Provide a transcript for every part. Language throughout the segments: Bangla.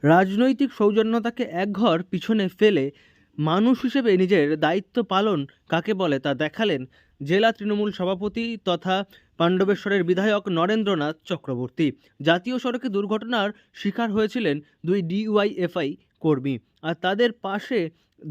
রাজনৈতিক সৌজন্যতাকে একঘর পিছনে ফেলে মানুষ হিসেবে নিজের দায়িত্ব পালন কাকে বলে তা দেখালেন জেলা তৃণমূল সভাপতি তথা পাণ্ডবেশ্বরের বিধায়ক নরেন্দ্রনাথ চক্রবর্তী। জাতীয় সড়কে দুর্ঘটনার শিকার হয়েছিলেন দুই ডিওয়াইএফআই কর্মী, আর তাদের পাশে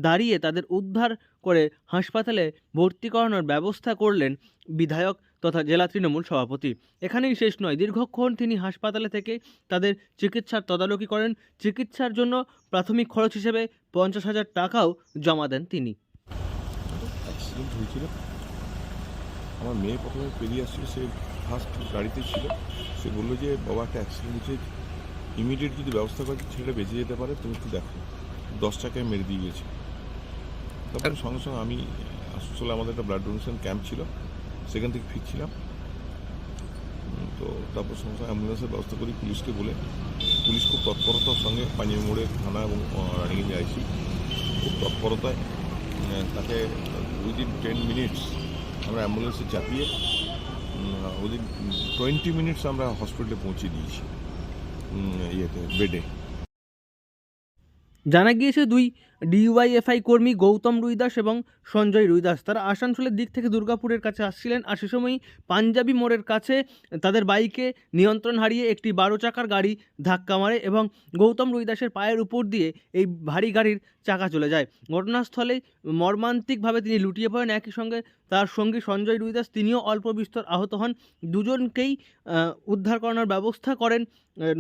দাঁড়িয়ে তাদের উদ্ধার করে হাসপাতালে ভর্তি করানোর ব্যবস্থা করলেন বিধায়ক তথা জেলা তৃণমূল সভাপতি। এখানেই শেষ নয়, দীর্ঘক্ষণ তিনি হাসপাতালে থেকে তাদের চিকিৎসার তদারকি করেন। চিকিৎসার জন্য প্রাথমিক খরচ হিসেবে 50,000 টাকাও জমা দেন তিনি। অ্যাক্সিডেন্ট হয়েছিল, আমার মেয়ে প্রথমে পেরিয়ে আসছিল, সে ফার্স্ট গাড়িতে ছিল। সে বললো যে বাবা একটা অ্যাক্সিডেন্ট হয়েছে, ইমিডিয়েট যদি ব্যবস্থা করে ছেলেটা বেঁচে যেতে পারে, তুমি একটু দেখো। 10 টাকায় মেরে দিয়ে গেছে। তারপরে সঙ্গে সঙ্গে আমি আসলে আমাদের একটা ব্লাড ডোনেশন ক্যাম্প ছিল, সেখান থেকে ফিরছিলাম। তো তারপর সঙ্গে সঙ্গে অ্যাম্বুলেন্সের ব্যবস্থা করি পুলিশকে বলে। পুলিশ খুব তৎপরতার সঙ্গে পাঞ্জাবি মোড়ের থানা এবং রানিগঞ্জ আইসি খুব তৎপরতায় তাকে উইদিন 10 মিনিটস আমরা অ্যাম্বুলেন্সে চাপিয়ে উইদিন 20 মিনিটস আমরা হসপিটালে পৌঁছে দিয়েছি বেডে। জানা গিয়েছে দুই ডিওয়াইএফআই কর্মী গৌতম রুইদাস এবং সঞ্জয় রুইদাস তারা আসানসোলের দিক থেকে দুর্গাপুরের কাছে আসছিলেন, আর সে সময়ই পাঞ্জাবি মোড়ের কাছে তাদের বাইকে নিয়ন্ত্রণ হারিয়ে একটি 12 চাকার গাড়ি ধাক্কা মারে এবং গৌতম রুইদাসের পায়ের উপর দিয়ে এই ভারী গাড়ির চাকা চলে যায়। ঘটনাস্থলে মর্মান্তিকভাবে তিনি লুটিয়ে পড়েন। একই সঙ্গে তার সঙ্গী সঞ্জয় রুইদাস তিনিও অল্প বিস্তর আহত হন। দুজনকেই উদ্ধার করানোর ব্যবস্থা করেন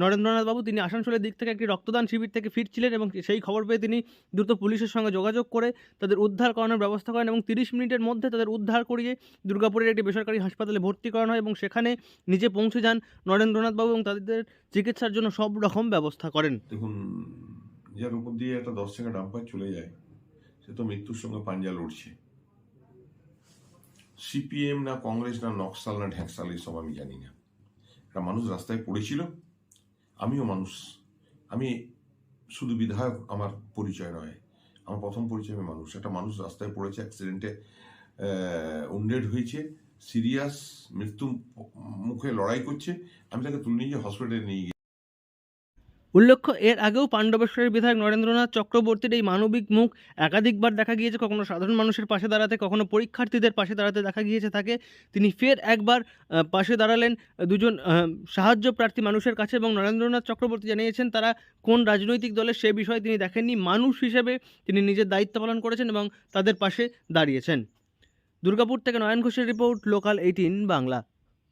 নরেন্দ্রনাথবাবু। তিনি আসানসোলের দিক থেকে একটি রক্তদান শিবির থেকে ফিরছিলেন এবং সেই খবর পেয়ে তিনি দ্রুত পুলিশের সঙ্গে যোগাযোগ করে তাদের উদ্ধার করানোর ব্যবস্থা করেন এবং 30 মিনিটের মধ্যে তাদের উদ্ধার করিয়ে দুর্গাপুরের একটি বেসরকারি হাসপাতালে ভর্তি করানো হয় এবং সেখানে নিজে পৌঁছে যান নরেন্দ্রনাথবাবু এবং তাদের চিকিৎসার জন্য সব রকম ব্যবস্থা করেন। দেখুন, যার উপর দিয়ে একটা 10 টাকা ডাম্পার চলে যায়, সে তো মৃত্যুর সঙ্গে পাঞ্জা লড়ছে। সিপিএম না কংগ্রেস না নকশাল না ঢ্যাঁকশাল এসব আমি জানি না। একটা মানুষ রাস্তায় পড়েছিল, আমিও মানুষ। আমি শুধু বিধায়ক আমার পরিচয় নয়, আমার প্রথম পরিচয় আমি মানুষ। একটা মানুষ রাস্তায় পড়েছে, অ্যাক্সিডেন্টে উন্ডেড হয়েছে, সিরিয়াস মৃত্যু মুখে লড়াই করছে, আমি তাকে তুলে নিয়ে হসপিটালে নিয়ে গিয়ে। উল্লেখ্য, এর আগেও পাণ্ডবেশ্বরের বিধায়ক নরেন্দ্রনাথ চক্রবর্তীর এই মানবিক মুখ একাধিকবার দেখা গিয়েছে। কখনো সাধারণ মানুষের পাশে দাঁড়াতে, কখনো পরীক্ষার্থীদের পাশে দাঁড়াতে দেখা গিয়েছে তাকে। তিনি ফের একবার পাশে দাঁড়ালেন দুজন সাহায্য প্রার্থী মানুষের কাছে এবং নরেন্দ্রনাথ চক্রবর্তী জানিয়েছেন তারা কোন রাজনৈতিক দলের সে বিষয়ে তিনি দেখেননি। মানুষ হিসেবে তিনি নিজের দায়িত্ব পালন করেছেন এবং তাদের পাশে দাঁড়িয়েছেন। দুর্গাপুর থেকে নয়ন ঘোষের রিপোর্ট, লোকাল 18 বাংলা।